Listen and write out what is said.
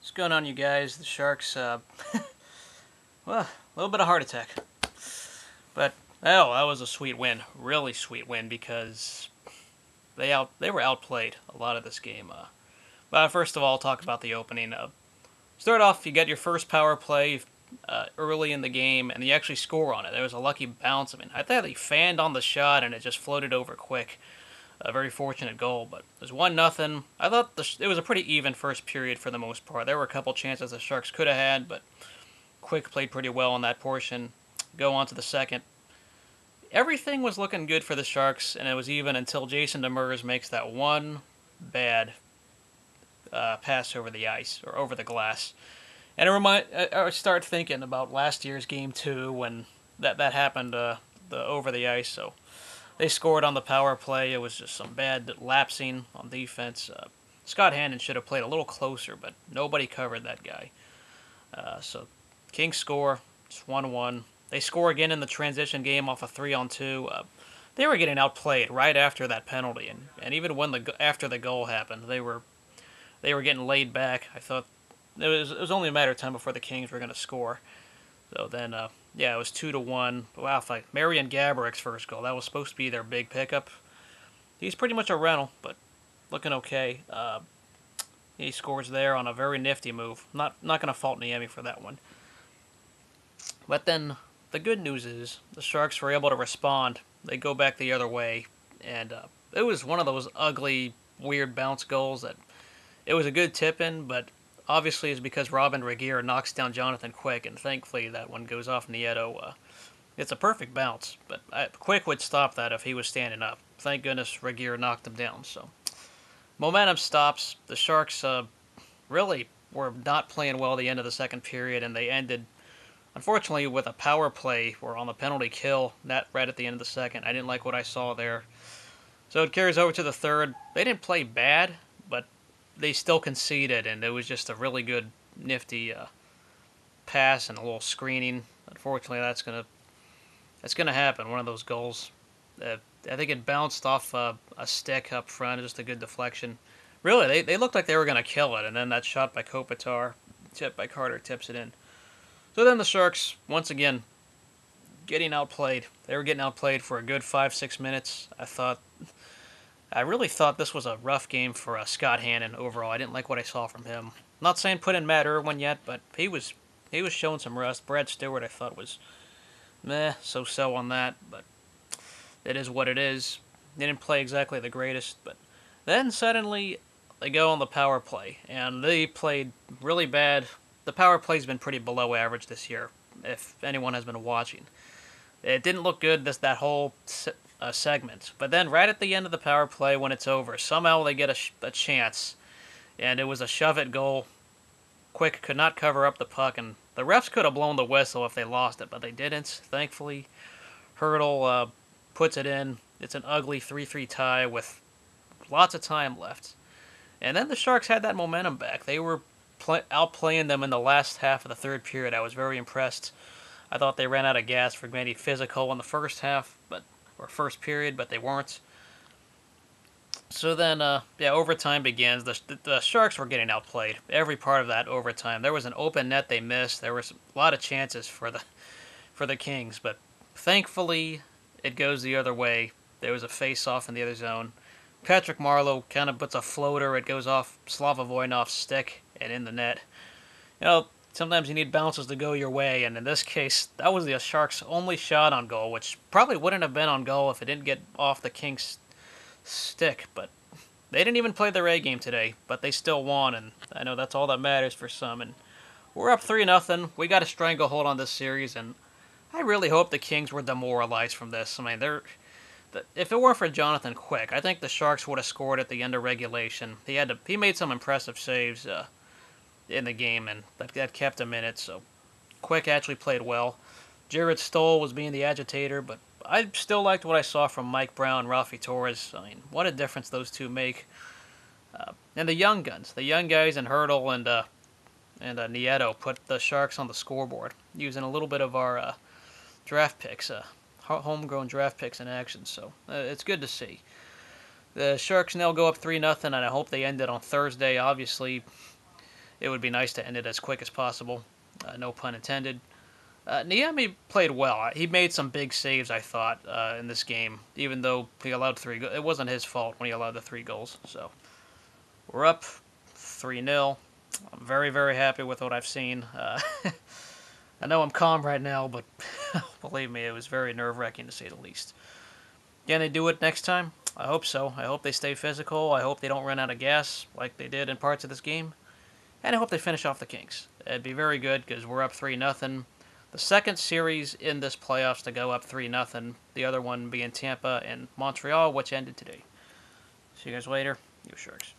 What's going on, you guys? The Sharks, well, a little bit of heart attack. But, oh, that was a sweet win. Really sweet win because they were outplayed a lot of this game. But first of all, talk about the opening. Start off, you get your first power play early in the game, and you actually score on it. There was a lucky bounce. I mean, I thought he fanned on the shot, and it just floated over quick. A very fortunate goal, but it was 1-0. I thought it was a pretty even first period for the most part. There were a couple chances the Sharks could have had, but Quick played pretty well in that portion. Go on to the second. Everything was looking good for the Sharks, and it was even until Jason Demers makes that one bad pass over the ice, or over the glass. And I start thinking about last year's game 2 when that happened, the over the ice. So they scored on the power play. It was just some bad lapsing on defense. Scott Hannon should have played a little closer, but nobody covered that guy. So Kings score. It's 1-1. They score again in the transition game off a 3-on-2. They were getting outplayed right after that penalty, and even when after the goal happened, they were getting laid back. I thought it was only a matter of time before the Kings were going to score. So then, yeah, it was 2-1. Wow, Marian Gaborek's first goal. That was supposed to be their big pickup. He's pretty much a rental, but looking okay. He scores there on a very nifty move. Not going to fault Niemi for that one. But then the good news is the Sharks were able to respond. They go back the other way, and it was one of those ugly, weird bounce goals that it was a good tip-in, but obviously it's because Robin Regehr knocks down Jonathan Quick, and thankfully that one goes off Nieto. It's a perfect bounce, but Quick would stop that if he was standing up. Thank goodness Regehr knocked him down. So momentum stops. The Sharks really were not playing well at the end of the second period, and they ended, unfortunately, with a power play or on the penalty kill right at the end of the second. I didn't like what I saw there. So it carries over to the third. They didn't play bad, but they still conceded, and it was just a really good, nifty pass and a little screening. Unfortunately, that's gonna happen. One of those goals. I think it bounced off a stick up front, just a good deflection. Really, they looked like they were gonna kill it, and then that shot by Kopitar, tipped by Carter, tips it in. So then the Sharks, once again, getting outplayed. They were getting outplayed for a good 5-6 minutes. I really thought this was a rough game for Scott Hannon overall. I didn't like what I saw from him. Not saying put in Matt Irwin yet, but he was showing some rust. Brad Stewart, I thought, was meh, so-so on that, but it is what it is. They didn't play exactly the greatest, but then suddenly they go on the power play, and they played really bad. The power play's been pretty below average this year, if anyone has been watching. It didn't look good that whole segment. But then right at the end of the power play, when it's over, somehow they get a chance, and it was a shove-it goal. Quick could not cover up the puck, and the refs could have blown the whistle if they lost it, but they didn't, thankfully. Hurdle puts it in. It's an ugly 3-3 tie with lots of time left. And then the Sharks had that momentum back. They were outplaying them in the last half of the third period. I was very impressed. I thought they ran out of gas for getting physical in the first half, or first period, but they weren't. So then, overtime begins. The Sharks were getting outplayed every part of that overtime. There was an open net they missed. There was a lot of chances for the Kings, but thankfully it goes the other way. There was a face-off in the other zone. Patrick Marleau kind of puts a floater. It goes off Slava Voinov's stick and in the net. Sometimes you need bounces to go your way, and in this case, that was the Sharks' only shot on goal, which probably wouldn't have been on goal if it didn't get off the Kings' stick. But they didn't even play their A game today, but they still won, and I know that's all that matters for some. And we're up 3-0. We got a stranglehold on this series, and I really hope the Kings were demoralized from this. I mean, if it weren't for Jonathan Quick, I think the Sharks would have scored at the end of regulation. He made some impressive saves in the game, and that kept him in it. So Quick actually played well. Jared Stoll was being the agitator, but I still liked what I saw from Mike Brown and Ralphie Torres. I mean, what a difference those two make. And the young guys in Hurdle and Nieto put the Sharks on the scoreboard using a little bit of our draft picks, homegrown draft picks in action. So it's good to see. The Sharks now go up 3-0, and I hope they end it on Thursday. Obviously, it would be nice to end it as quick as possible. No pun intended. Niemi played well. He made some big saves, I thought, in this game, even though he allowed 3 goals. It wasn't his fault when he allowed the 3 goals. So we're up 3-0. I'm very, very happy with what I've seen. I know I'm calm right now, but believe me, it was very nerve-wracking to say the least. Can they do it next time? I hope so. I hope they stay physical. I hope they don't run out of gas like they did in parts of this game. And I hope they finish off the Kings. It'd be very good because we're up 3-0. The second series in this playoffs to go up 3-0. The other one being Tampa and Montreal, which ended today. See you guys later. You Sharks.